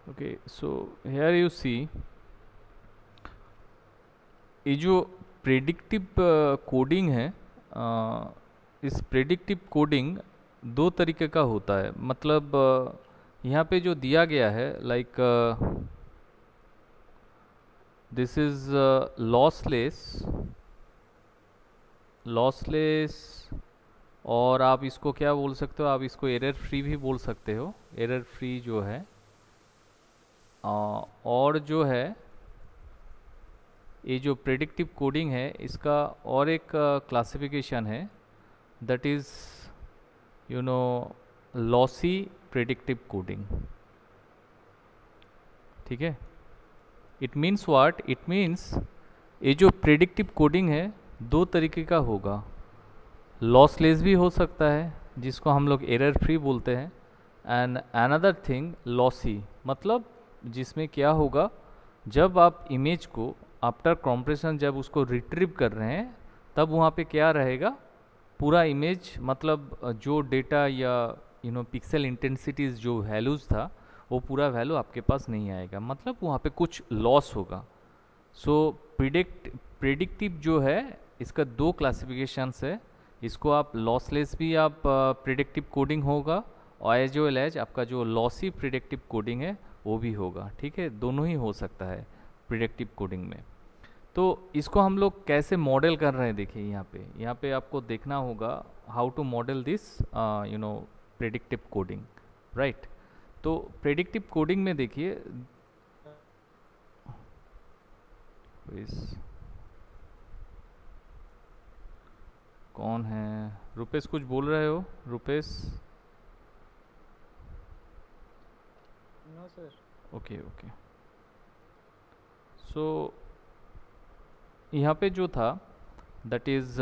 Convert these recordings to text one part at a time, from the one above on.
Okay, so here you see ये जो predictive coding है, इस प्रेडिक्टिव कोडिंग दो तरीके का होता है। मतलब यहाँ पे जो दिया गया है, लाइक दिस इज लॉसलेस, और आप इसको क्या बोल सकते हो, आप इसको एरर फ्री भी बोल सकते हो। एरर फ्री जो है, और जो है ये जो प्रेडिक्टिव कोडिंग है इसका और एक क्लासिफिकेशन है, that is you know lossy predictive coding. ठीक है, it means what, it means ये जो प्रेडिक्टिव कोडिंग है दो तरीके का होगा। लॉसलेस भी हो सकता है जिसको हम लोग एरर फ्री बोलते हैं, एंड अनदर थिंग लॉसी, मतलब जिसमें क्या होगा, जब आप इमेज को आफ्टर कॉम्प्रेशन जब उसको रिट्रीव कर रहे हैं तब वहाँ पे क्या रहेगा, पूरा इमेज, मतलब जो डेटा या पिक्सल इंटेंसिटीज जो वैल्यूज़ था वो पूरा वैल्यू आपके पास नहीं आएगा, मतलब वहाँ पे कुछ लॉस होगा। सो प्रिडिक्टिव जो है इसका दो क्लासिफिकेशंस है। इसको आप लॉसलेस भी आप प्रिडिक्टिव कोडिंग होगा, और एज वेल एज आपका जो लॉसी प्रिडिक्टिव कोडिंग है वो भी होगा। ठीक है, दोनों ही हो सकता है प्रिडिक्टिव कोडिंग में। तो इसको हम लोग कैसे मॉडल कर रहे हैं, देखिए यहाँ पे आपको देखना होगा how to model this predictive coding, right. तो प्रेडिक्टिव कोडिंग में देखिए कौन है, रुपेश कुछ बोल रहे हो Rupesh? No sir. Okay okay, so यहाँ पे जो था दैट इज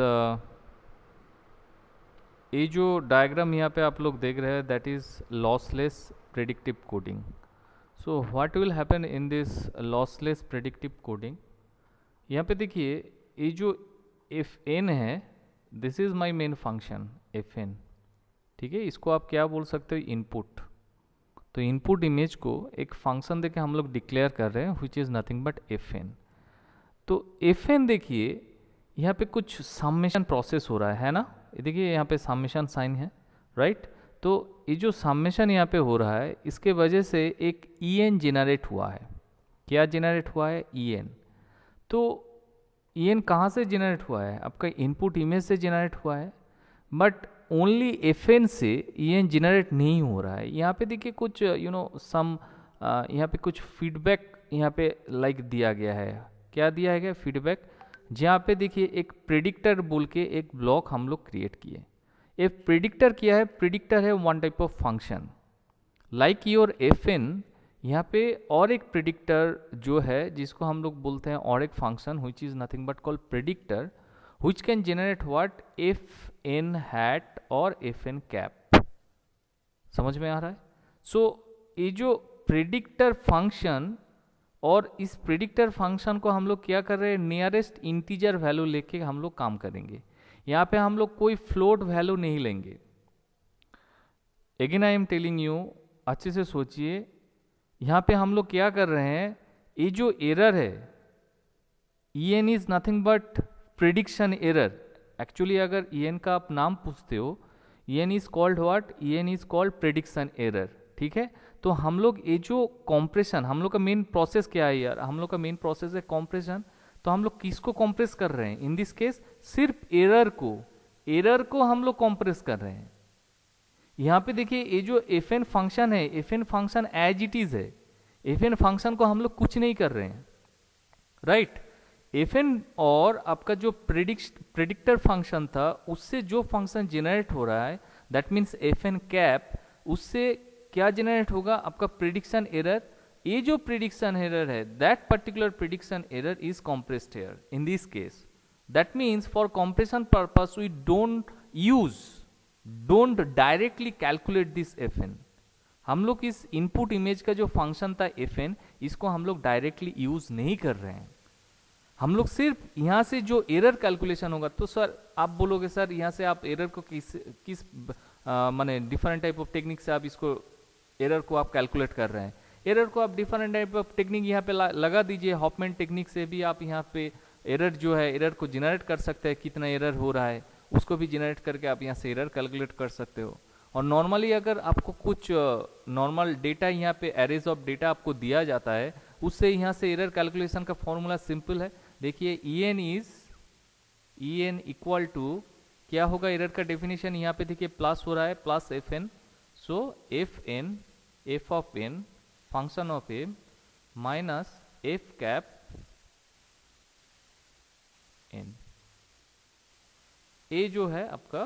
ये जो डायग्राम यहाँ पे आप लोग देख रहे हैं that is lossless predictive coding. So what will happen in this lossless predictive coding, यहाँ पे देखिए ये जो एफ एन है, this is my main function f n. ठीक है, इसको आप क्या बोल सकते हो, इनपुट। तो इनपुट इमेज को एक फंक्शन देके हम लोग डिक्लेयर कर रहे हैं which is nothing but F n. तो एफ एन देखिए यहाँ पे कुछ समेशन प्रोसेस हो रहा है ना, ये देखिए यहाँ पे समेशन साइन है, राइट। तो ये जो समेशन यहाँ पे हो रहा है इसके वजह से एक ई एन जेनरेट हुआ है। क्या जेनरेट हुआ है, ई एन। तो ई एन कहाँ से जेनरेट हुआ है, आपका इनपुट इमेज से जेनरेट हुआ है, बट ओनली एफ एन से ई एन जेनरेट नहीं हो रहा है। यहाँ पे देखिए कुछ सम यहाँ पे कुछ फीडबैक यहाँ पे लाइक दिया गया है। क्या दिया गया फीडबैक, जहाँ पे देखिए एक प्रेडिक्टर बोल के एक ब्लॉक हम लोग क्रिएट किए। एक प्रेडिक्टर क्या है, प्रेडिक्टर है one type of function like your f n. यहाँ पे और एक प्रेडिक्टर जो है जिसको हम लोग बोलते हैं और एक function which is nothing but called predictor which can generate what, f n hat और एफ एन कैप। समझ में आ रहा है? सो ये जो प्रेडिक्टर फंक्शन, और इस प्रेडिक्टर फंक्शन को हम लोग क्या कर रहे हैं, नियरेस्ट इंटीजर वैल्यू लेके हम लोग काम करेंगे। यहाँ पे हम लोग कोई फ्लोट वैल्यू नहीं लेंगे। Again I am telling you, अच्छे से सोचिए, यहाँ पे हम लोग क्या कर रहे हैं, ये जो एरर है e n is nothing but prediction error. Actually अगर ई एन का आप नाम पूछते हो, e n is called what, E n is called prediction error. ठीक है, तो हम लोग ये जो कॉम्प्रेशन, हम लोग का मेन प्रोसेस क्या है यार, हम लोग का मेन प्रोसेस है कॉम्प्रेशन। तो हम लोग किसको कॉम्प्रेस कर रहे हैं, इन दिस केस सिर्फ एरर को हम लोग कॉम्प्रेस कर रहे हैं। यहाँ पे देखिए ये जो एफ एन फंक्शन है, f n function as it is है, एफ एन फंक्शन को हम लोग कुछ नहीं कर रहे हैं, राइट। एफ एन और आपका जो प्रेडिक्टर फंक्शन था उससे जो फंक्शन जेनरेट हो रहा है that means f n cap, उससे क्या जेनरेट होगा, आपका प्रिडिक्शन एरर। ये जो प्रिडिक्शन एरर है that particular prediction error is compressed error in this case. That means for compression purpose we don't directly calculate this f n. हम लोग इस इनपुट इमेज का जो फंक्शन था एफ एन, इसको हम लोग डायरेक्टली यूज नहीं कर रहे हैं। हम लोग सिर्फ यहाँ से जो एरर कैलकुलेशन होगा, तो सर आप बोलोगे सर यहाँ से आप एरर को किस माने डिफरेंट टाइप ऑफ टेक्निक से आप इसको एरर को आप कैलकुलेट कर रहे हैं। एरर को आप डिफरेंट टाइप ऑफ टेक्निक यहाँ पे लगा दीजिए, हॉफमैन टेक्निक से भी आप यहाँ पे एरर जो है एरर को जनरेट कर सकते हैं, कितना एरर हो रहा है उसको भी जनरेट करके आप यहाँ से एरर कैलकुलेट कर सकते हो। और नॉर्मली अगर आपको कुछ नॉर्मल डेटा यहाँ पे एरेज ऑफ डेटा आपको दिया जाता है, उससे यहाँ से एरर कैलकुलेशन का फॉर्मूला सिंपल है। देखिए ई एन इक्वल टू क्या होगा, एरर का डेफिनेशन यहाँ पे देखिए प्लस हो रहा है, plus f n, so f of n function of a minus f cap n. A जो है आपका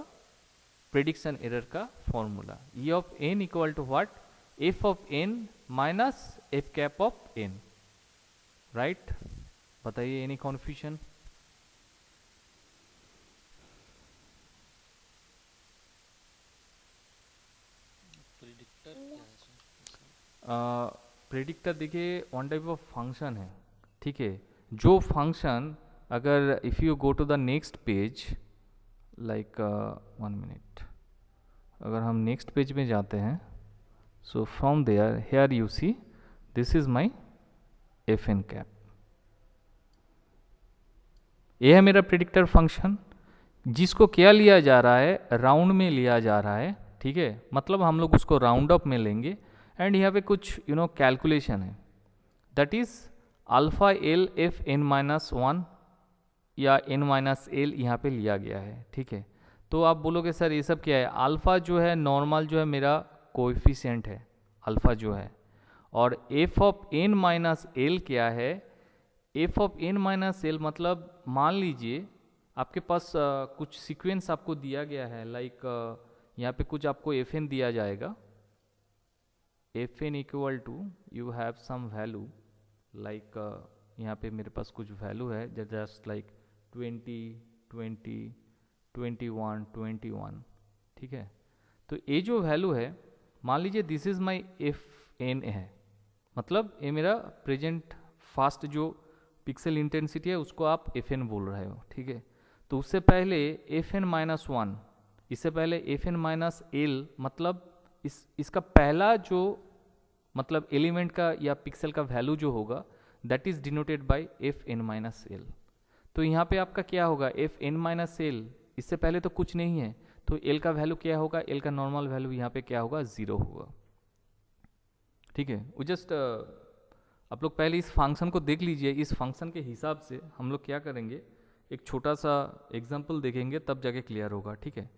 प्रेडिक्शन एरर का formula, e of n equal to what, f of N minus f cap of n, right. बताइए any confusion? Predictor देखिए one type of function है, ठीक है। जो फंक्शन अगर if you go to the next page, like 1 minute, अगर हम next page में जाते हैं, so from there here you see this is my f n cap, ये है मेरा प्रेडिक्टर फंक्शन, जिसको क्या लिया जा रहा है, राउंड में लिया जा रहा है, ठीक है। मतलब हम लोग उसको राउंड अप में लेंगे एंड यहाँ पे कुछ कैलकुलेशन है, that is alpha l f N minus 1 या एन माइनस एल यहाँ पे लिया गया है, ठीक है। तो आप बोलोगे सर ये सब क्या है, अल्फा जो है नॉर्मल जो है मेरा कोएफिशिएंट है अल्फा जो है, और f of N minus l क्या है, f of N minus l मतलब मान लीजिए आपके पास कुछ सीक्वेंस आपको दिया गया है, लाइक यहाँ पे कुछ आपको एफ एन दिया जाएगा, f n equal to you have some value, like यहाँ पे मेरे पास कुछ वैल्यू है जस्ट लाइक 20, 20, 21, 21, ठीक है। तो ये जो वैल्यू है, मान लीजिए this is my f n है, मतलब ये मेरा प्रेजेंट फास्ट जो पिक्सल इंटेंसिटी है उसको आप एफ एन बोल रहे हो, ठीक है। तो उससे पहले एफ एन माइनस 1, इससे पहले एफ एन माइनस एल, मतलब इसका पहला जो मतलब एलिमेंट का या पिक्सल का वैल्यू जो होगा that is denoted by f N minus l. तो यहाँ पे आपका क्या होगा, एफ एन माइनस एल, इससे पहले तो कुछ नहीं है, तो एल का वैल्यू क्या होगा, एल का नॉर्मल वैल्यू यहाँ पे क्या होगा, 0 होगा, ठीक है। वो जस्ट आप लोग पहले इस फंक्शन को देख लीजिए, इस फंक्शन के हिसाब से हम लोग क्या करेंगे, एक छोटा सा एग्जाम्पल देखेंगे तब जाके क्लियर होगा, ठीक है।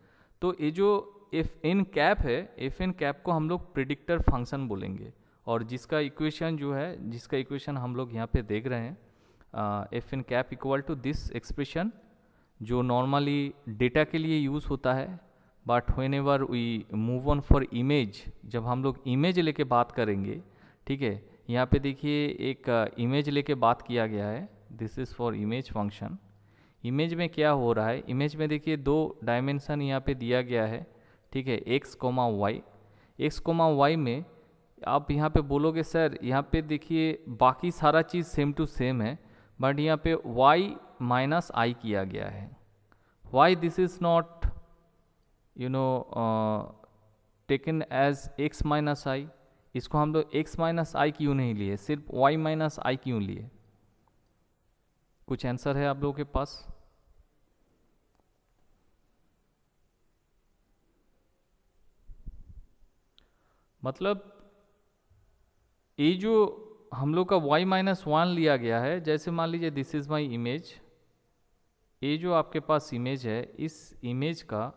तो ये जो एफ एन कैप है, एफ एन कैप को हम लोग प्रेडिक्टर फंक्शन बोलेंगे, और जिसका इक्वेशन जो है, जिसका इक्वेशन हम लोग यहाँ पे देख रहे हैं, f n cap equal to this expression, जो नॉर्मली डेटा के लिए यूज़ होता है, but whenever we move on for image, जब हम लोग इमेज लेके बात करेंगे, ठीक है। यहाँ पे देखिए एक इमेज लेके बात किया गया है, this is for image function. Image में क्या हो रहा है, इमेज में देखिए 2 डायमेंशन यहाँ पे दिया गया है, ठीक है, x comma y. X comma y में आप यहाँ पे बोलोगे सर यहाँ पे देखिए बाकी सारा चीज़ सेम टू सेम है, बट यहाँ पे y माइनस आई किया गया है। Why this is not taken as x minus i, इसको हम लोग x माइनस आई क्यों नहीं लिए, सिर्फ y माइनस आई क्यों लिए? कुछ आंसर है आप लोगों के पास? मतलब ये जो हम लोग का y माइनस 1 लिया गया है, जैसे मान लीजिए दिस इज माई इमेज, ये जो आपके पास इमेज है, इस इमेज का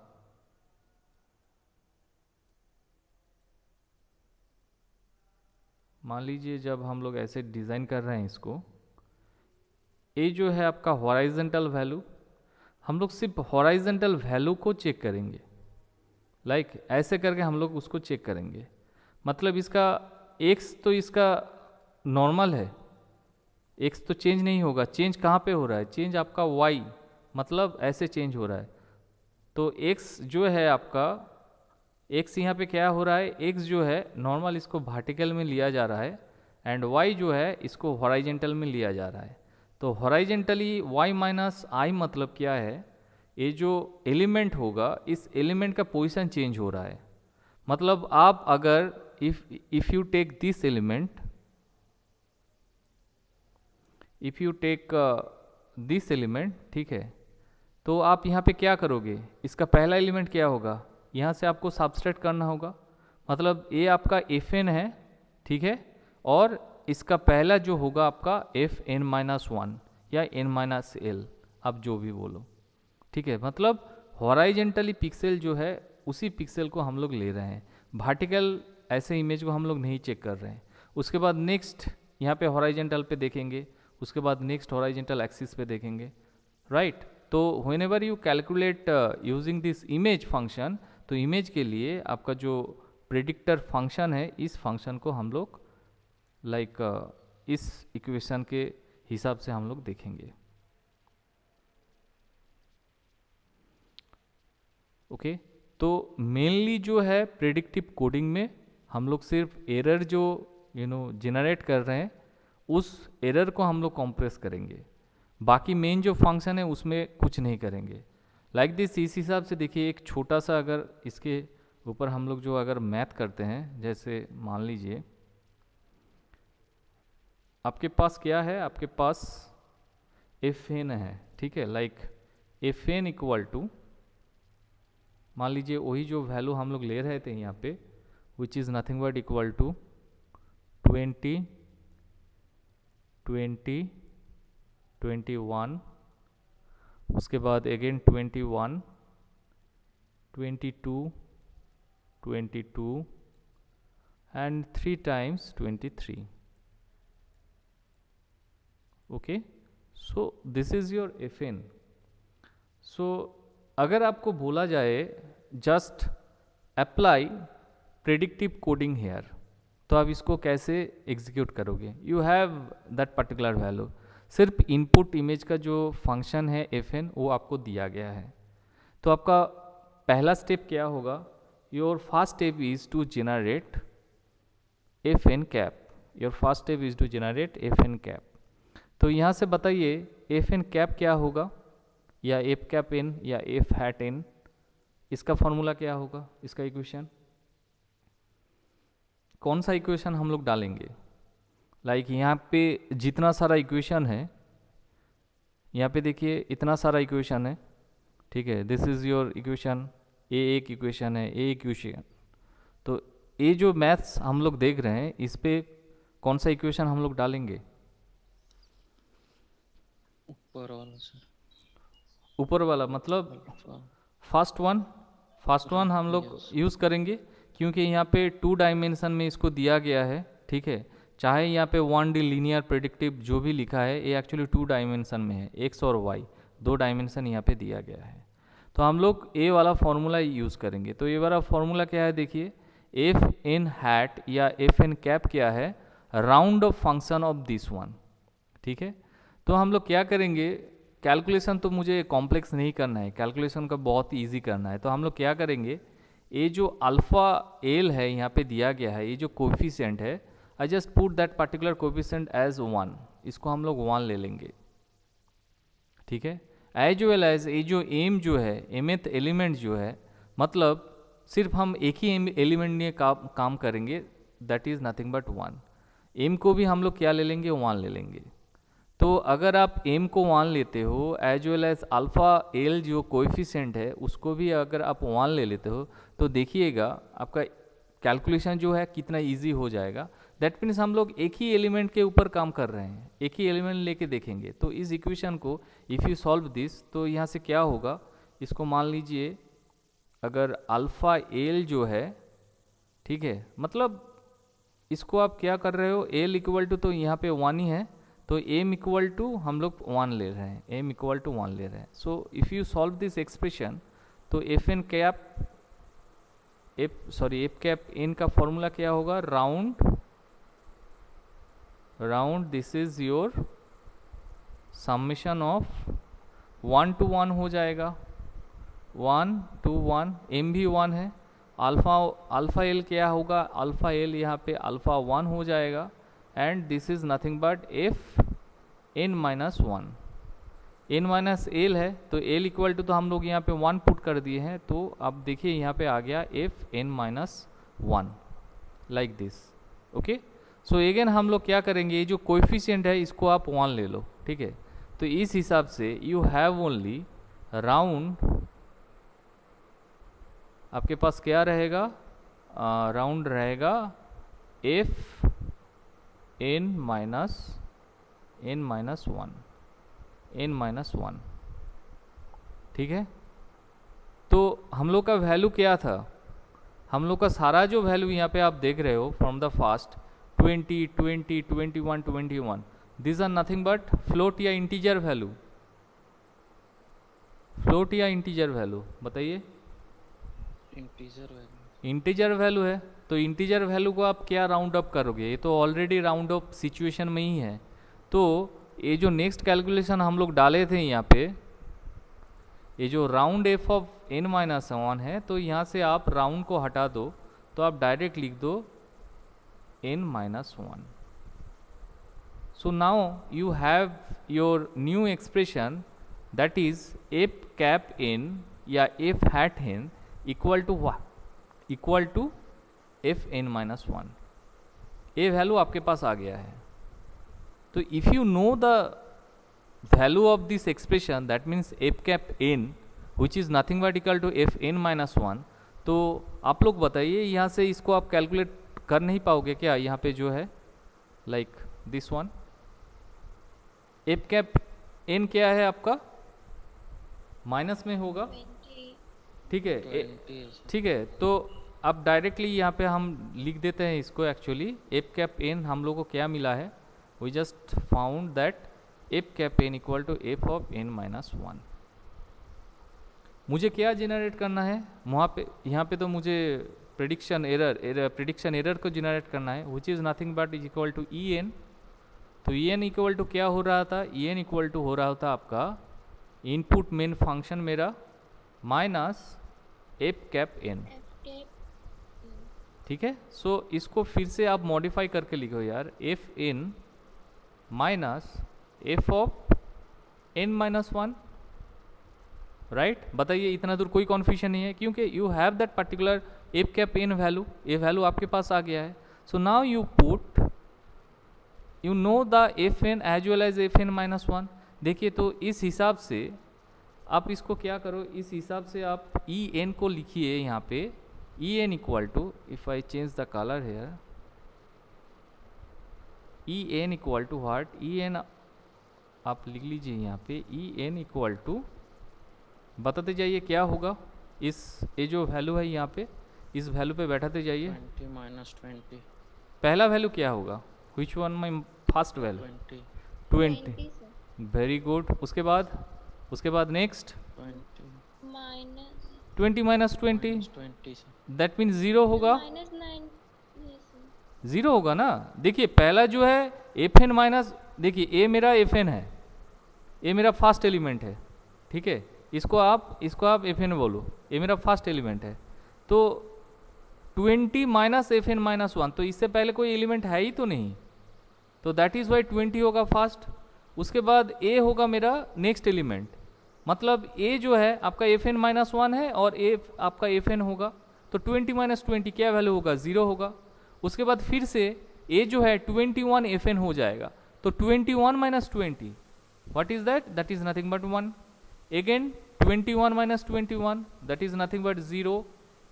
मान लीजिए जब हम लोग ऐसे डिज़ाइन कर रहे हैं इसको, ये जो है आपका हॉराइजेंटल वैल्यू, हम लोग सिर्फ हॉराइजेंटल वैल्यू को चेक करेंगे, लाइक ऐसे करके हम लोग उसको चेक करेंगे। मतलब इसका x तो इसका नॉर्मल है, x तो चेंज नहीं होगा, चेंज कहाँ पे हो रहा है, चेंज आपका y, मतलब ऐसे चेंज हो रहा है। तो x जो है आपका, x यहाँ पे क्या हो रहा है, x जो है नॉर्मल इसको वर्टिकल में लिया जा रहा है, एंड y जो है इसको हॉराइजेंटल में लिया जा रहा है। तो हॉराइजेंटली y माइनस आई मतलब क्या है, ये जो एलिमेंट होगा इस एलिमेंट का पोजीशन चेंज हो रहा है। मतलब आप अगर if you take this element, if you take this element, ठीक है, तो आप यहाँ पे क्या करोगे, इसका पहला एलिमेंट क्या होगा, यहाँ से आपको सब्सट्रैक्ट करना होगा, मतलब ये आपका एफ एन है, ठीक है, और इसका पहला जो होगा आपका एफ एन माइनस वन या एन माइनस एल, आप जो भी बोलो, ठीक है, मतलब हॉराइजेंटली पिक्सल जो है उसी पिक्सल को हम लोग ले रहे हैं, वर्टिकल ऐसे इमेज को हम लोग नहीं चेक कर रहे हैं। उसके बाद नेक्स्ट यहाँ पे हॉराइजेंटल पे देखेंगे, उसके बाद नेक्स्ट हॉराइजेंटल एक्सिस पे देखेंगे, राइट। तो whenever you calculate using this image function, तो इमेज के लिए आपका जो प्रेडिक्टर फंक्शन है, इस फंक्शन को हम लोग इस इक्वेशन के हिसाब से हम लोग देखेंगे। ओके, तो मेनली जो है प्रेडिक्टिव कोडिंग में हम लोग सिर्फ एरर जो जनरेट कर रहे हैं उस एरर को हम लोग कॉम्प्रेस करेंगे, बाकी मेन जो फंक्शन है उसमें कुछ नहीं करेंगे। लाइक दिस, इस हिसाब से देखिए, एक छोटा सा अगर इसके ऊपर हम लोग जो अगर मैथ करते हैं, जैसे मान लीजिए आपके पास क्या है, आपके पास एफ एन है, ठीक है, like f n equal to, मान लीजिए वही जो वैल्यू हम लोग ले रहे थे यहाँ पे, which is nothing but equal to 20, 20, 21, उसके बाद again 21, 22, 22 and 3 times 23। Okay, so this is your f n. सो अगर आपको बोला जाए just apply predictive coding here, तो आप इसको कैसे एग्जीक्यूट करोगे, you have that particular value, सिर्फ इनपुट इमेज का जो फंक्शन है एफ एन वो आपको दिया गया है। तो आपका पहला स्टेप क्या होगा, your first step is to generate f n cap, your first step is to generate f n cap. तो यहाँ से बताइए एफ एन कैप क्या होगा, या एफ कैप एन या एफ हैट एन, इसका फॉर्मूला क्या होगा, इसका इक्वेशन कौन सा इक्वेशन हम लोग डालेंगे। लाइक यहाँ पे जितना सारा इक्वेशन है, यहाँ पे देखिए इतना सारा इक्वेशन है, ठीक है, दिस इज योर इक्वेशन, ए एक इक्वेशन है, ए इक्वेशन। तो ये जो मैथ्स हम लोग देख रहे हैं, इस पे कौन सा इक्वेशन हम लोग डालेंगे, ऊपर वाला सर, ऊपर वाला, मतलब फर्स्ट वन हम लोग यूज़ करेंगे, क्योंकि यहाँ पे 2 डायमेंशन में इसको दिया गया है, ठीक है, चाहे यहाँ पे 1D लीनियर प्रेडिक्टिव जो भी लिखा है, ये एक्चुअली 2 डायमेंशन में है, एक्स और वाई 2 डायमेंशन यहाँ पे दिया गया है। तो हम लोग ए वाला फॉर्मूला यूज़ करेंगे। तो ये वाला फॉर्मूला क्या है, देखिए, एफ एन हैट या एफ एन कैप क्या है, round of function of this one, ठीक है। तो हम लोग क्या करेंगे, कैलकुलेशन तो मुझे कॉम्प्लेक्स नहीं करना है, कैलकुलेशन का बहुत ईजी करना है। तो हम लोग क्या करेंगे, ये जो अल्फ़ा एल है यहाँ पे दिया गया है, ये जो कोफिशिएंट है, I just put that particular coefficient as 1, इसको हम लोग 1 ले लेंगे, ठीक है। एज वेल एज ये जो एम जो है, एमथ एलिमेंट जो है, मतलब सिर्फ हम एक ही एलिमेंट में काम करेंगे, that is nothing but 1। M को भी हम लोग क्या ले लेंगे, 1 ले लेंगे। तो अगर आप एम को 1 लेते हो, as well as alpha l जो कोएफिशिएंट है उसको भी अगर आप 1 ले लेते हो, तो देखिएगा आपका कैलकुलेशन जो है कितना इजी हो जाएगा। दैट मीन्स हम लोग एक ही एलिमेंट के ऊपर काम कर रहे हैं, एक ही एलिमेंट लेके देखेंगे। तो इस इक्वेशन को इफ़ यू सॉल्व दिस, तो यहाँ से क्या होगा, इसको मान लीजिए अगर अल्फ़ा एल जो है, ठीक है, मतलब इसको आप क्या कर रहे हो, एल इक्वल टू तो यहाँ पे 1 ही है, तो एम इक्वल टू हम लोग 1 ले रहे हैं, एम इक्वल टू 1 ले रहे हैं। So if you solve this expression, तो f n cap f cap n का फॉर्मूला क्या होगा, round this is your summation of 1 to 1 हो जाएगा, 1 to 1, एम भी 1 है, अल्फ़ा एल क्या होगा, अल्फ़ा एल यहाँ पे अल्फ़ा 1 हो जाएगा, and this is nothing but F N minus 1, n minus l है, तो एल इक्वल टू तो हम लोग यहाँ पे 1 पुट कर दिए हैं, तो अब देखिए यहाँ पे आ गया f N minus 1, like this. Okay, so again हम लोग क्या करेंगे, ये जो कोएफिशिएंट है इसको आप 1 ले लो, ठीक है। तो इस हिसाब से यू हैव ओनली राउंड, आपके पास क्या रहेगा, राउंड रहेगा एफ एन माइनस वन, ठीक है। तो हम लोग का वैल्यू क्या था, हम लोग का सारा जो वैल्यू यहाँ पे आप देख रहे हो from the fast 20, 20, 21, 21, this are nothing but float या इंटीजर वैल्यू, फ्लोट या इंटीजर वैल्यू, बताइए। Integer value. इंटीजर वैल्यू है, तो इंटीजर वैल्यू को आप क्या राउंड अप करोगे, ये तो ऑलरेडी राउंड अप सिचुएशन में ही है। तो ये जो नेक्स्ट कैलकुलेशन हम लोग डाले थे यहाँ पे, ये जो round F of n minus one है, तो यहाँ से आप राउंड को हटा दो तो आप डायरेक्ट लिख दो n minus one. So now you have your new expression that is f cap n या f hat n equal to what, equal to f N minus one. ये वैल्यू आपके पास आ गया है। तो if you know the value of this expression that means f cap n which is nothing but equal to f N minus one, तो आप लोग बताइए यहाँ से इसको आप कैलकुलेट कर नहीं पाओगे क्या, यहाँ पे जो है like this one, f cap n क्या है आपका, माइनस में होगा, ठीक है, ठीक है। तो अब डायरेक्टली यहाँ पे हम लिख देते हैं इसको, एक्चुअली एफ कैप एन हम लोग को क्या मिला है, we just found that f cap n equal to f of N minus one. मुझे क्या जनरेट करना है वहाँ पे, यहाँ पे तो मुझे प्रेडिक्शन एरर को जनरेट करना है, which is nothing but is equal to e n. तो ई एन इक्वल टू क्या हो रहा था, ई एन इक्वल टू हो रहा था आपका इनपुट मेन फंक्शन मेरा माइनस एफ कैप एन, ठीक है। सो इसको फिर से आप मॉडिफाई करके लिखो यार, F N minus F of N minus one, right. बताइए इतना दूर कोई कॉन्फ्यूजन नहीं है, क्योंकि you have that particular F cap N value, ये वैल्यू आपके पास आ गया है। So now you put, you know the F N as well as F N minus one. देखिए तो इस हिसाब से आप इसको क्या करो, इस हिसाब से आप ई एन को लिखिए यहाँ पे, E N equal to, if I change the colour here, E N equal to what, E N आप लिख लीजिए यहाँ पे, ई एन इक्वल टू, बताते जाइए क्या होगा, इस ये जो वैल्यू है यहाँ पे, इस वैल्यू पे बैठाते जाइए। 20 माइनस 20, पहला वैल्यू क्या होगा, which one my first value, 20, very good. उसके बाद next 20 minus 20, that means zero होगा, जीरो होगा ना। देखिए पहला जो है एफ एन माइनस, देखिए ए मेरा एफ एन है, ए मेरा फर्स्ट एलिमेंट है, ठीक है। इसको आप एफ एन बोलो, ये मेरा फर्स्ट एलिमेंट है। तो 20 minus F N minus one, तो इससे पहले कोई एलिमेंट है ही तो नहीं, तो दैट इज वाई 20 होगा फर्स्ट। उसके बाद ए होगा मेरा नेक्स्ट एलिमेंट, मतलब ए जो है आपका एफ एन माइनस वन है और ए आपका एफ एन होगा, तो 20 माइनस 20 क्या वैल्यू होगा, जीरो होगा। उसके बाद फिर से ए जो है 21 एफ एन हो जाएगा, तो 21 minus 20 what is that, that is nothing but 1। Again 21 minus 21, that is nothing but 0.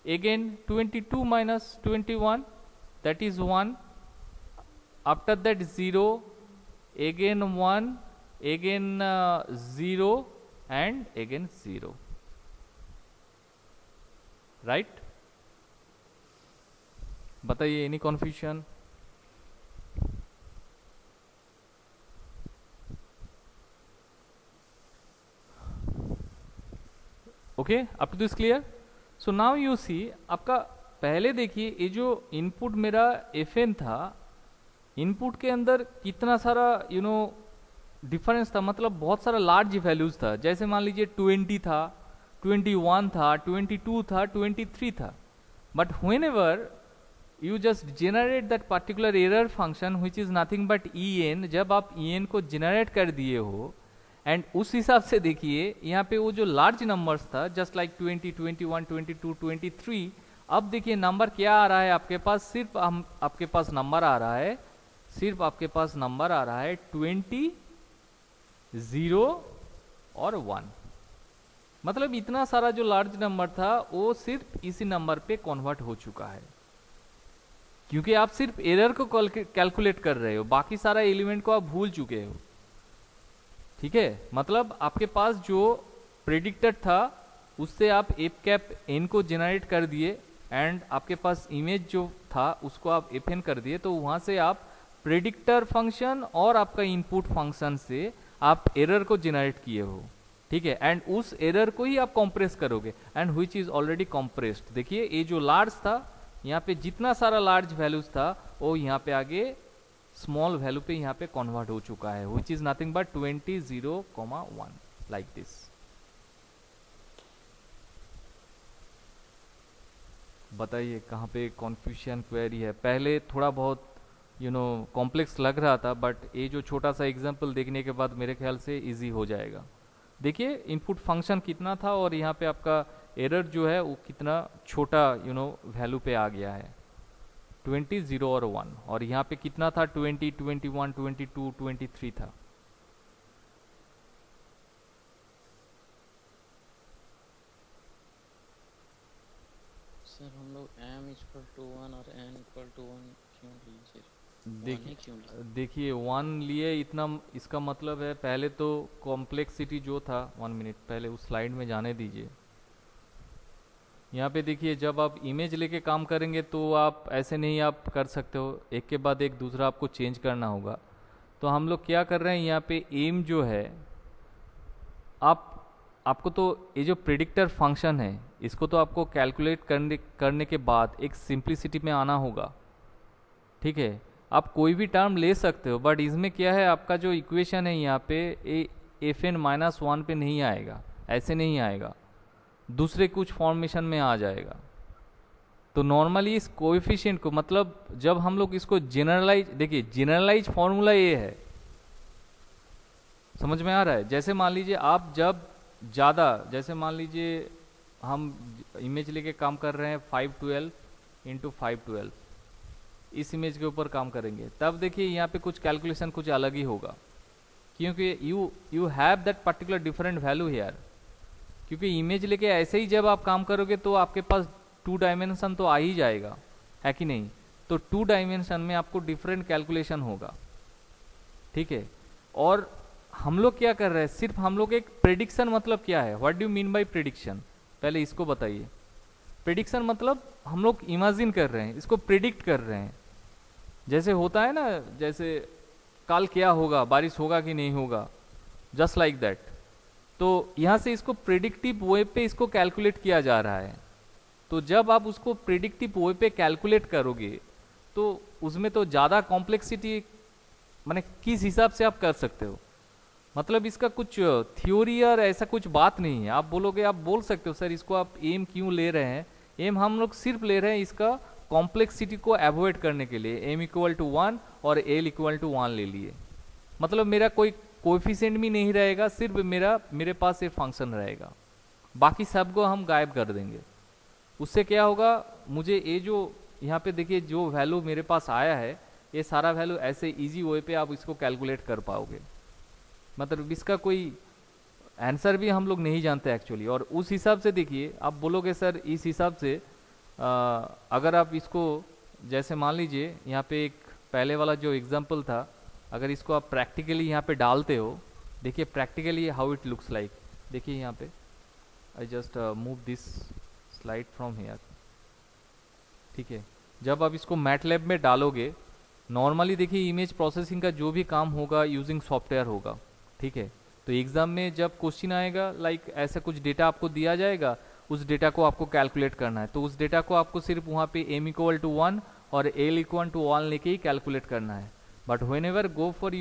Again 22 minus 21, that is 1. After that 0, again 1, again 0 and again 0, right? बताइए any confusion? Okay, up to this clear. So now you see, आपका पहले देखिए ये जो input मेरा F N था, input के अंदर कितना सारा डिफरेंस था, मतलब बहुत सारा लार्ज वैल्यूज था। जैसे मान लीजिए 20 था, 21 था, 22 था, 23 था। But whenever you just generate that particular error function which is nothing but E N, जब आप ई एन को जेनरेट कर दिए हो, एंड उस हिसाब से देखिए यहाँ पे वो जो लार्ज नंबर्स था, जस्ट लाइक 20, 21, 22, 23, अब देखिए नंबर क्या आ रहा है आपके पास, सिर्फ आपके पास नंबर आ रहा है 24 0 और 1। मतलब इतना सारा जो लार्ज नंबर था वो सिर्फ इसी नंबर पे कन्वर्ट हो चुका है, क्योंकि आप सिर्फ एरर को कैलकुलेट कर रहे हो, बाकी सारा एलिमेंट को आप भूल चुके हो। ठीक है, मतलब आपके पास जो प्रेडिक्टेड था उससे आप एफ कैप एन को जनरेट कर दिए, एंड आपके पास इमेज जो था उसको आप एफ एन कर दिए, तो वहां से आप प्रेडिक्टर फंक्शन और आपका इनपुट फंक्शन से आप एरर को जनरेट किए हो। ठीक है, एंड उस एरर को ही आप कॉम्प्रेस करोगे, and which is already compressed. देखिए ये जो लार्ज था, यहाँ पे जितना सारा लार्ज वैल्यूज था वो यहाँ पे आगे स्मॉल वैल्यू पे यहाँ पे कन्वर्ट हो चुका है, which is nothing but 20 0, 1 like this. बताइए कहाँ पे कॉन्फ्यूजन क्वेरी है? पहले थोड़ा बहुत कॉम्प्लेक्स लग रहा था, बट ये जो छोटा सा एग्जांपल देखने के बाद मेरे ख्याल से इजी हो जाएगा। देखिए इनपुट फंक्शन कितना था और यहाँ पे आपका एरर जो है वो कितना छोटा वैल्यू पे आ गया है, 20 0 और 1, और यहाँ पे कितना था 20 21 22 23 था। सर हम लोग m इक्वल टू 1 और n इक्वल टू 1 क्यों लिए सिर्फ? देखिए 1 लिए इतना, इसका मतलब है पहले तो कॉम्प्लेक्सिटी जो था, 1 मिनट पहले उस स्लाइड में जाने दीजिए। यहाँ पे देखिए जब आप इमेज लेके काम करेंगे तो आप ऐसे नहीं आप कर सकते हो, एक के बाद एक दूसरा आपको चेंज करना होगा। तो हम लोग क्या कर रहे हैं यहाँ पे, एम जो है आपको तो ये जो प्रिडिक्टर फंक्शन है इसको तो आपको कैलकुलेट करने के बाद एक सिंप्लिसिटी में आना होगा। ठीक है, आप कोई भी टर्म ले सकते हो, बट इसमें क्या है आपका जो इक्वेशन है यहाँ पे एफ एन -1 पे नहीं आएगा, ऐसे नहीं आएगा, दूसरे कुछ फॉर्मेशन में आ जाएगा। तो नॉर्मली इस कोएफिशिएंट को, मतलब जब हम लोग इसको जनरलाइज, देखिए जनरलाइज फॉर्मूला ये है, समझ में आ रहा है? जैसे मान लीजिए आप जब ज़्यादा, जैसे मान लीजिए हम इमेज लेके काम कर रहे हैं 512 इंटू 512, इस इमेज के ऊपर काम करेंगे, तब देखिए यहाँ पे कुछ कैलकुलेशन कुछ अलग ही होगा, क्योंकि you have that particular different value here. क्योंकि इमेज लेके ऐसे ही जब आप काम करोगे तो आपके पास 2 डायमेंशन तो आ ही जाएगा, है कि नहीं? तो 2 डायमेंशन में आपको डिफरेंट कैलकुलेशन होगा। ठीक है, और हम लोग क्या कर रहे हैं, सिर्फ हम लोग एक प्रेडिक्शन, मतलब क्या है, what do you mean by prediction, पहले इसको बताइए। प्रेडिक्शन मतलब हम लोग इमेजिन कर रहे हैं, इसको प्रिडिक्ट कर रहे हैं। जैसे होता है ना, जैसे कल क्या होगा, बारिश होगा कि नहीं होगा, जस्ट लाइक दैट। तो यहाँ से इसको प्रिडिक्टिव वे पे इसको कैलकुलेट किया जा रहा है। तो जब आप उसको प्रिडिक्टिव वे पे कैलकुलेट करोगे तो उसमें तो ज़्यादा कॉम्प्लेक्सिटी, माने किस हिसाब से आप कर सकते हो, मतलब इसका कुछ थ्योरी और ऐसा कुछ बात नहीं है। आप बोलोगे, आप बोल सकते हो सर इसको आप एम क्यों ले रहे हैं, एम हम लोग सिर्फ ले रहे हैं इसका कॉम्प्लेक्सिटी को अवॉइड करने के लिए, एम इक्वल टू 1 और एल इक्वल टू 1 ले लिए, मतलब मेरा कोई कोएफिशिएंट भी नहीं रहेगा, सिर्फ मेरे पास एक फंक्शन रहेगा, बाकी सबको हम गायब कर देंगे। उससे क्या होगा, मुझे ये जो यहाँ पे देखिए जो वैल्यू मेरे पास आया है, ये सारा वैल्यू ऐसे इजी वे पे आप इसको कैलकुलेट कर पाओगे, मतलब इसका कोई आंसर भी हम लोग नहीं जानते एक्चुअली। और उस हिसाब से देखिए, आप बोलोगे सर इस हिसाब से अगर आप इसको, जैसे मान लीजिए यहाँ पे एक पहले वाला जो एग्जांपल था, अगर इसको आप प्रैक्टिकली यहाँ पे डालते हो, देखिए practically how it looks like. देखिए यहाँ पे I just move this slide from here. ठीक है, जब आप इसको मैटलैब में डालोगे, नॉर्मली देखिए इमेज प्रोसेसिंग का जो भी काम होगा यूजिंग सॉफ्टवेयर होगा। ठीक है, तो एग्जाम में जब क्वेश्चन आएगा लाइक ऐसा कुछ डेटा आपको दिया जाएगा, उस डेटा को आपको कैलकुलेट करना है, तो उस डेटा को आपको सिर्फ वहाँ पे m इक्वल टू 1 और l इक्वल टू 1 लेके ही कैलकुलेट करना है। But when ever go for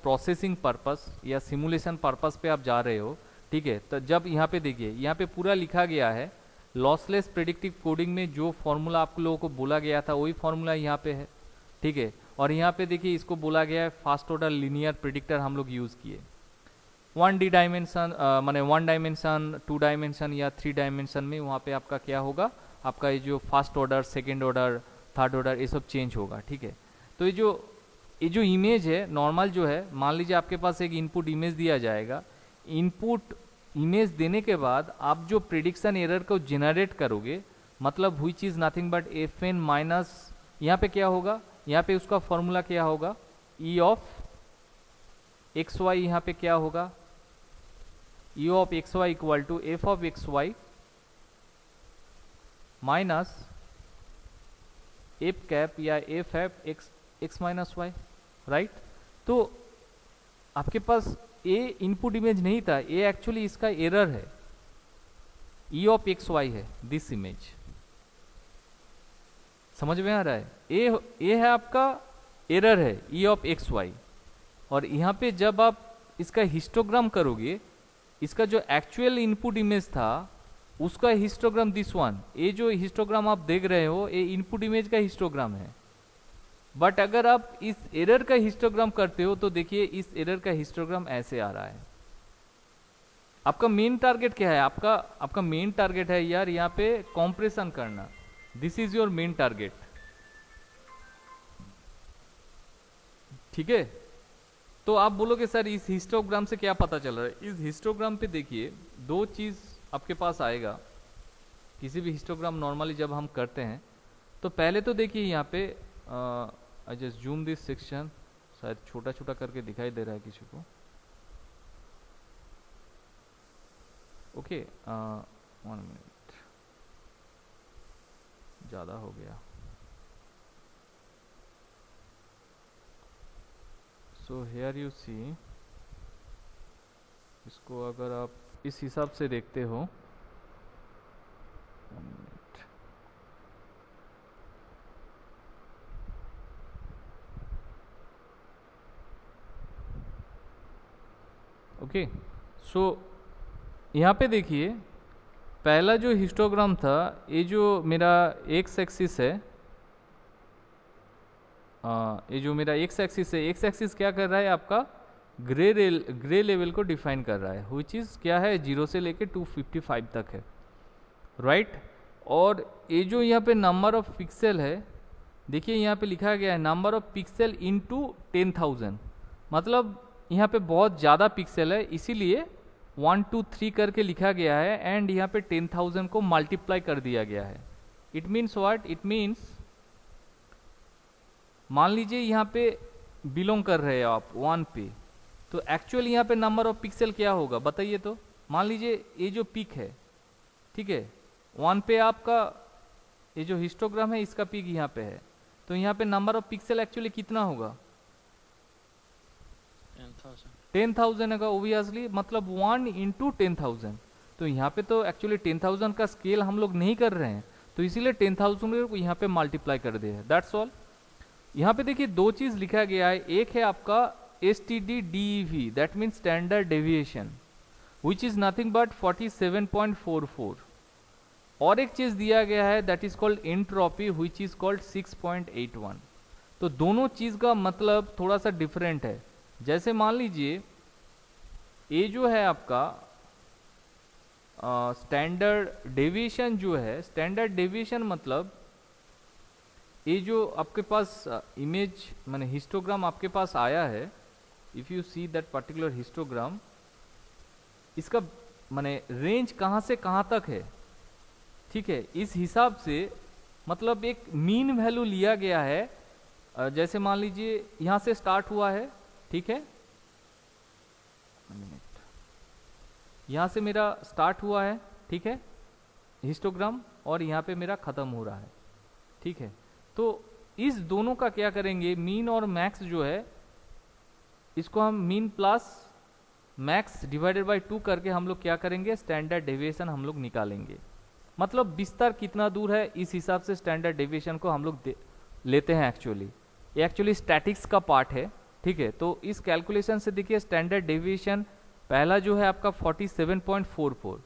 processing purpose या सिमुलेशन पर्पस पे आप जा रहे हो, ठीक है, तो जब यहाँ पे देखिए, यहाँ पे पूरा लिखा गया है लॉसलेस प्रेडिक्टिव कोडिंग में जो फॉर्मूला आप लोगों को बोला गया था वही फॉर्मूला यहाँ पे है। ठीक है, और यहाँ पे देखिए इसको बोला गया है फास्ट ऑर्डर लीनियर प्रेडिक्टर हम लोग यूज़ किए। 1D डायमेंशन माने 1 डायमेंशन, 2 डायमेंशन या 3 डायमेंशन में वहाँ पे आपका क्या होगा, आपका ये जो first order, second order, third order, ये सब चेंज होगा। ठीक है, तो ये जो ये जो इमेज है नॉर्मल जो है, मान लीजिए आपके पास एक इनपुट इमेज दिया जाएगा, इनपुट इमेज देने के बाद आप जो प्रिडिक्शन एरर को जनरेट करोगे, मतलब हुई चीज nothing but F N minus, यहाँ पे क्या होगा, यहाँ पे उसका फॉर्मूला क्या होगा, ई ऑफ एक्स वाई, यहाँ पे क्या होगा, e of x y equal to f of x y minus f cap या f f x minus y, right. तो आपके पास ए इनपुट इमेज नहीं था, ए एक्चुअली इसका एरर है, ई ऑफ एक्स वाई है दिस इमेज, समझ में आ रहा है, ए है आपका एरर है ई ऑफ एक्स वाई, और यहाँ पे जब आप इसका हिस्टोग्राम करोगे, इसका जो एक्चुअल इनपुट इमेज था उसका हिस्टोग्राम दिस वन, ये जो हिस्टोग्राम आप देख रहे हो ये इनपुट इमेज का हिस्टोग्राम है। बट अगर आप इस एरर का हिस्टोग्राम करते हो तो देखिए इस एरर का हिस्टोग्राम ऐसे आ रहा है। आपका मेन टारगेट क्या है, आपका मेन टारगेट है यार यहाँ पे कॉम्प्रेशन करना, this is your main target, ठीक है। तो आप बोलोगे सर इस हिस्टोग्राम से क्या पता चल रहा है, इस हिस्टोग्राम पे देखिए दो चीज आपके पास आएगा, किसी भी हिस्टोग्राम नॉर्मली जब हम करते हैं तो पहले तो देखिए यहाँ पे I just zoom this section, शायद छोटा छोटा करके दिखाई दे रहा है किसी को, ओके 1 मिनट, ज़्यादा हो गया। सो हेयर यू सी, इसको अगर आप इस हिसाब से देखते हो, 1 मिनट, ओके। सो यहाँ पे देखिए पहला जो हिस्टोग्राम था, ये जो मेरा एक्स एक्सिस है, ये जो मेरा एक्स एक्सिस है, एक्स एक्सिस क्या कर रहा है आपका ग्रे लेवल को डिफाइन कर रहा है, व्हिच इज क्या है 0 से लेके 255 तक है, राइट। और ये जो यहाँ पे नंबर ऑफ पिक्सल है, देखिए यहाँ पे लिखा गया है नंबर ऑफ पिक्सल इनटू 10,000, मतलब यहाँ पे बहुत ज़्यादा पिक्सल है, इसीलिए 1 2 3 करके लिखा गया है, एंड यहाँ पे 10,000 को मल्टीप्लाई कर दिया गया है। It means what, it means मान लीजिए यहाँ पे बिलोंग कर रहे हो आप 1 पे, तो एक्चुअली यहाँ पे नंबर ऑफ पिक्सल क्या होगा बताइए। तो मान लीजिए ये जो पिक है, ठीक है, 1 पे आपका ये जो हिस्टोग्राम है इसका पिक यहाँ पे है, तो यहाँ पे नंबर ऑफ पिक्सल एक्चुअली कितना होगा 10,000 होगा ओबियसली, मतलब 1 इंटू 10,000। तो यहाँ पे तो एक्चुअली 10,000 का स्केल हम लोग नहीं कर रहे हैं, तो इसीलिए 10,000 को यहाँ पे मल्टीप्लाई कर दिया है, दैट्स ऑल। यहाँ पे देखिए दो चीज लिखा गया है, एक है आपका STD-DEV, that mean standard deviation, which is nothing but 47.44, और एक चीज दिया गया है that is called entropy, which is called 6.81। तो दोनों चीज का मतलब थोड़ा सा डिफरेंट है। जैसे मान लीजिए ये जो है आपका स्टैंडर्ड डेविएशन जो है, स्टैंडर्ड डेविएशन मतलब ये जो आपके पास इमेज माने हिस्टोग्राम आपके पास आया है, if you see that particular histogram, इसका माने रेंज कहाँ से कहाँ तक है, ठीक है, इस हिसाब से मतलब एक मीन वैल्यू लिया गया है। जैसे मान लीजिए यहाँ से स्टार्ट हुआ है, ठीक है, यहाँ से मेरा स्टार्ट हुआ है, ठीक है, हिस्टोग्राम, और यहाँ पे मेरा खत्म हो रहा है, ठीक है। तो इस दोनों का क्या करेंगे, मीन और मैक्स जो है इसको हम mean plus max divided by 2 करके हम लोग क्या करेंगे, स्टैंडर्ड डेविएशन हम लोग निकालेंगे। मतलब विस्तार कितना दूर है इस हिसाब से स्टैंडर्ड डेविएशन को हम लोग लेते हैं। ये एक्चुअली स्टैटिक्स का पार्ट है, ठीक है। तो इस कैलकुलेशन से देखिए स्टैंडर्ड डेविएशन पहला जो है आपका 47.44,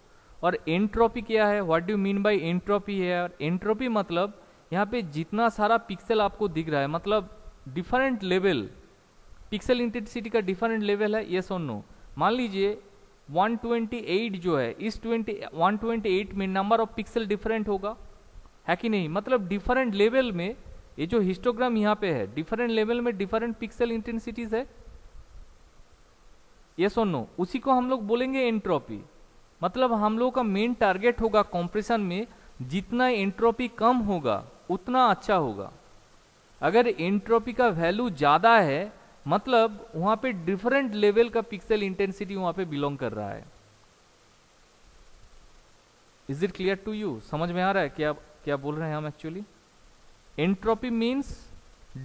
और एंट्रोपी क्या है, what do mean by entropy है, एंट्रोपी मतलब यहाँ पे जितना सारा पिक्सल आपको दिख रहा है, मतलब डिफरेंट लेवल, पिक्सल इंटेंसिटी का डिफरेंट लेवल है, यस और नो। मान लीजिए 128 जो है, इस 128 में नंबर ऑफ पिक्सल डिफरेंट होगा, है कि नहीं, मतलब डिफरेंट लेवल में ये जो हिस्टोग्राम यहाँ पे है, डिफरेंट लेवल में डिफरेंट पिक्सल इंटेंसिटीज है, यस और नो, उसी को हम लोग बोलेंगे एंट्रोपी। मतलब हम लोग का मेन टारगेट होगा कंप्रेशन में, जितना एंट्रोपी कम होगा उतना अच्छा होगा। अगर एंट्रोपी का वैल्यू ज्यादा है मतलब वहां पे डिफरेंट लेवल का पिक्सल इंटेंसिटी वहां पे बिलोंग कर रहा है। Is it clear to you? समझ में आ रहा है क्या क्या बोल रहे हैं हम actually? Entropy means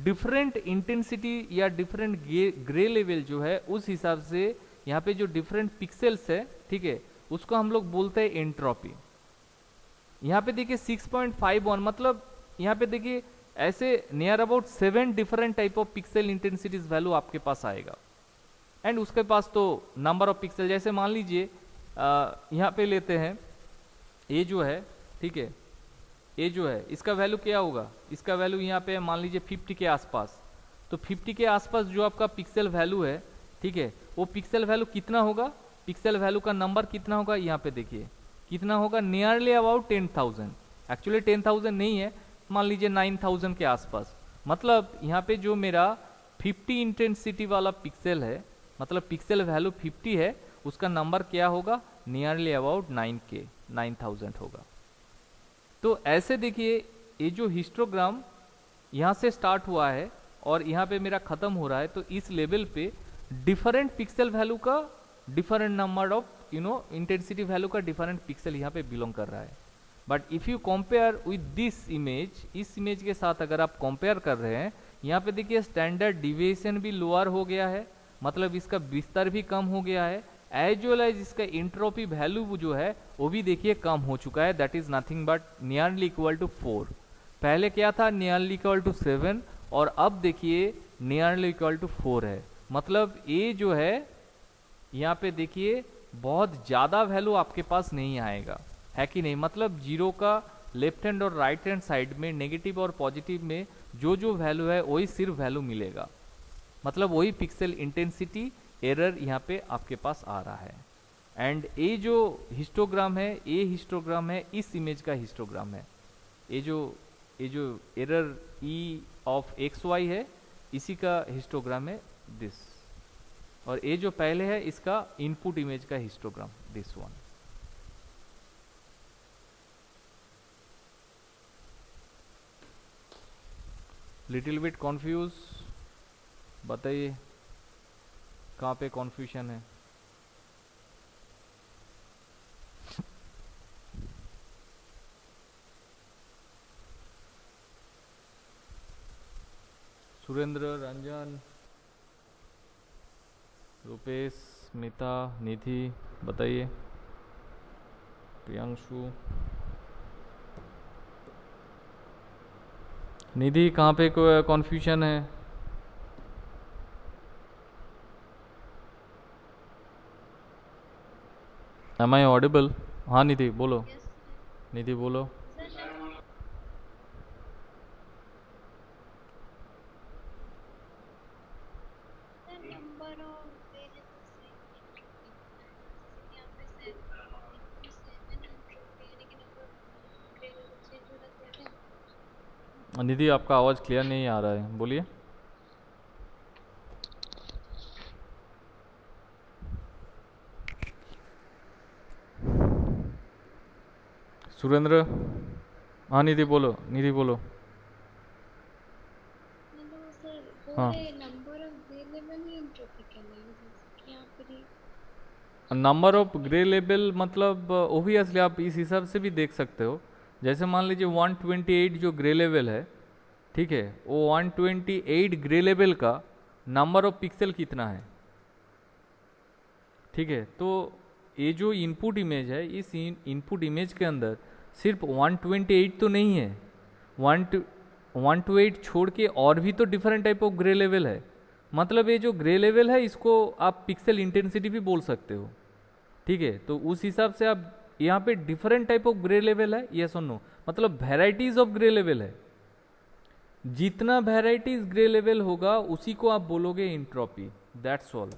different intensity या डिफरेंट ग्रे लेवल जो है उस हिसाब से यहाँ पे जो डिफरेंट पिक्सल्स है, ठीक है, उसको हम लोग बोलते हैं एंट्रोपी। यहाँ पे देखिए 6.51, मतलब यहाँ पे देखिए ऐसे near about 7 different type of pixel intensities value आपके पास आएगा। एंड उसके पास तो नंबर ऑफ पिक्सल, जैसे मान लीजिए यहाँ पे लेते हैं ये जो है, ठीक है, ये जो है इसका वैल्यू क्या होगा, इसका वैल्यू यहाँ पे मान लीजिए 50 के आसपास। तो 50 के आसपास जो आपका पिक्सल वैल्यू है, ठीक है, वो पिक्सल वैल्यू कितना होगा, पिक्सल वैल्यू का नंबर कितना होगा, यहाँ पे देखिए कितना होगा, नियरली अबाउट 10,000। एक्चुअली 10,000 नहीं है, मान लीजिए 9,000 के आसपास। मतलब यहाँ पे जो मेरा 50 इंटेंसिटी वाला पिक्सल है, मतलब पिक्सल वैल्यू 50 है, उसका नंबर क्या होगा, नियरली अबाउट 9K, 9,000 होगा। तो ऐसे देखिए ये जो हिस्टोग्राम यहाँ से स्टार्ट हुआ है और यहाँ पे मेरा खत्म हो रहा है, तो इस लेवल पे डिफरेंट पिक्सल वैल्यू का different number of intensity value का डिफरेंट पिक्सल यहाँ पे बिलोंग कर रहा है। But if you compare with this image, इस इमेज के साथ अगर आप कंपेयर कर रहे हैं, यहाँ पे देखिए स्टैंडर्ड डिविएशन भी लोअर हो गया है, मतलब इसका विस्तार भी कम हो गया है, एज वेल एज इसका एंट्रोपी वैल्यू जो है वो भी देखिए कम हो चुका है, that is nothing but nearly equal to 4। पहले क्या था, नियरली इक्वल टू 7, और अब देखिए नियरली इक्वल टू 4 है। मतलब ये जो है यहाँ पे देखिए बहुत ज्यादा वैल्यू आपके पास नहीं आएगा, है कि नहीं? मतलब जीरो का लेफ्ट हैंड और राइट हैंड साइड में नेगेटिव और पॉजिटिव में जो जो वैल्यू है वही सिर्फ वैल्यू मिलेगा, मतलब वही पिक्सल इंटेंसिटी एरर यहाँ पे आपके पास आ रहा है। एंड ये जो हिस्टोग्राम है, ये हिस्टोग्राम है इस इमेज का हिस्टोग्राम है, ये जो error E of x Y है इसी का हिस्टोग्राम है दिस, और ये जो पहले है इसका इनपुट इमेज का histogram this one. Little bit confuse, बताइए कहाँ पे कॉन्फ्यूजन है? सुरेंद्र, रंजन, रुपेश, स्मिता, निधि, बताइए, प्रियांशु, निधि कहाँ पे कॉन्फ्यूजन है? Am I audible? हाँ निधि बोलो, निधि बोलो। निधि आपका आवाज क्लियर नहीं आ रहा है, बोलिए। सुरेंद्र, हाँ निधि बोलो, निधि बोलो। हाँ, नंबर ऑफ ग्रे लेवल मतलब ओबियसली आप इस हिसाब से भी देख सकते हो, जैसे मान लीजिए 128 जो ग्रे लेवल है, ठीक है, वो 128 ग्रे लेवल का नंबर ऑफ पिक्सल कितना है, ठीक है। तो ये जो इनपुट इमेज है, इस इनपुट इमेज के अंदर सिर्फ 128 तो नहीं है, 128 छोड़ के और भी तो different type of grey level है। मतलब ये जो ग्रे लेवल है इसको आप पिक्सल इंटेंसिटी भी बोल सकते हो, ठीक है। तो उस हिसाब से आप यहाँ पे different type of grey level है, यस और नो, मतलब वेराइटीज ऑफ ग्रे लेवल है। जितना वेराइटीज ग्रे लेवल होगा उसी को आप बोलोगे entropy, that's all.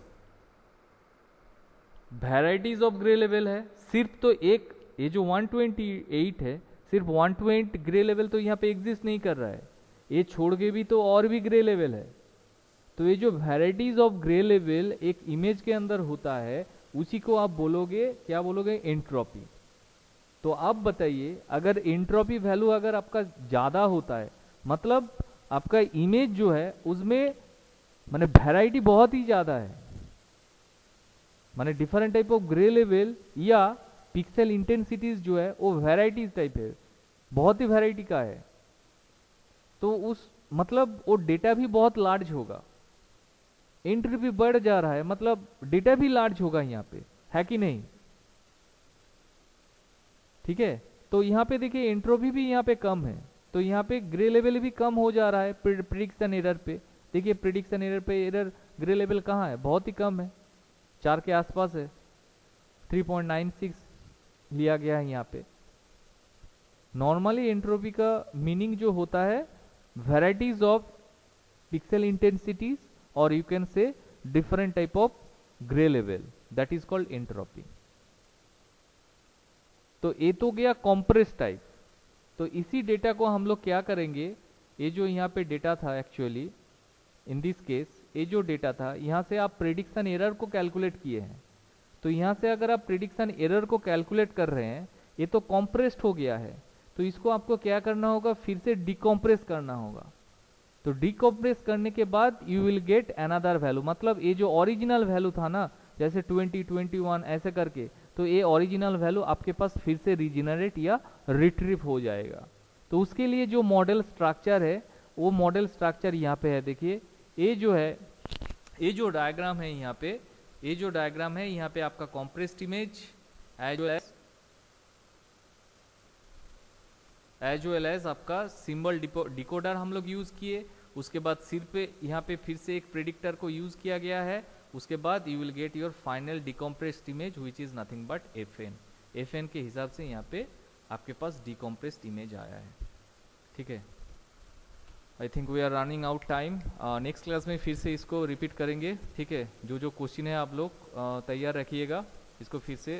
Varieties of grey level है, सिर्फ तो एक ये जो 128 है, सिर्फ 128 ग्रे लेवल तो यहाँ पे एग्जिस्ट नहीं कर रहा है, ये छोड़ के भी तो और भी ग्रे लेवल है। तो ये जो वैराइटीज ऑफ ग्रे लेवल एक इमेज के अंदर होता है, उसी को आप बोलोगे, क्या बोलोगे, एंट्रोपी। तो अब बताइए, अगर एंट्रोपी वैल्यू अगर आपका ज्यादा होता है, मतलब आपका इमेज जो है उसमें माने वैरायटी बहुत ही ज्यादा है, माने different type of grey level या पिक्सल इंटेंसिटीज जो है वो वैराइटीज टाइप है, बहुत ही वैरायटी का है, तो उस मतलब वो डेटा भी बहुत लार्ज होगा, एंट्री भी बढ़ जा रहा है, मतलब डेटा भी लार्ज होगा यहाँ पे, है कि नहीं? ठीक है। तो यहाँ पे देखिए एंट्रोपी भी यहाँ पे कम है, तो यहाँ पे ग्रे लेवल भी कम हो जा रहा है प्रिडिक्शन एरर पे। देखिए प्रिडिक्शन एरर पे एरर ग्रे लेवल कहाँ है, बहुत ही कम है, 4 के आसपास है, 3.96 लिया गया है यहाँ पे। नॉर्मली एंट्रोपी का मीनिंग जो होता है वैराइटीज ऑफ पिक्सल इंटेंसिटीज और you can say different type of grey level, that is called entropy. तो ये तो गया कॉम्प्रेस टाइप। तो इसी डेटा को हम लोग क्या करेंगे, ये जो यहाँ पे डेटा था एक्चुअली इन दिस केस, ये जो डेटा था यहाँ से आप प्रेडिक्शन एरर को कैलकुलेट किए हैं, तो यहाँ से अगर आप प्रेडिक्शन एरर को कैलकुलेट कर रहे हैं, ये तो कॉम्प्रेस्ड हो गया है, तो इसको आपको क्या करना होगा, फिर से डिकॉम्प्रेस करना होगा। तो डिकॉम्प्रेस करने के बाद you will get another value, मतलब ये जो ओरिजिनल वैल्यू था ना, जैसे 20, 21 ऐसे करके, तो ये ओरिजिनल वैल्यू आपके पास फिर से रीजनरेट या रिट्रीव हो जाएगा। तो उसके लिए जो मॉडल स्ट्रक्चर है, वो मॉडल स्ट्रक्चर यहाँ पे है। देखिए ये जो है, ये जो डायग्राम है यहाँ पे, ये जो डायग्राम है यहाँ पे आपका compressed image as well as आपका सिंबल डिकोडर हम लोग यूज किए, उसके बाद सिर पे यहाँ पे फिर से एक प्रेडिक्टर को यूज किया गया है, उसके बाद you will get your final decompressed image which is nothing but f n के हिसाब से यहाँ पे आपके पास डिकम्प्रेस्ड इमेज आया है। ठीक है, I think we are running out time, next class में फिर से इसको रिपीट करेंगे। ठीक है, जो जो क्वेश्चन है आप लोग तैयार रखिएगा, इसको फिर से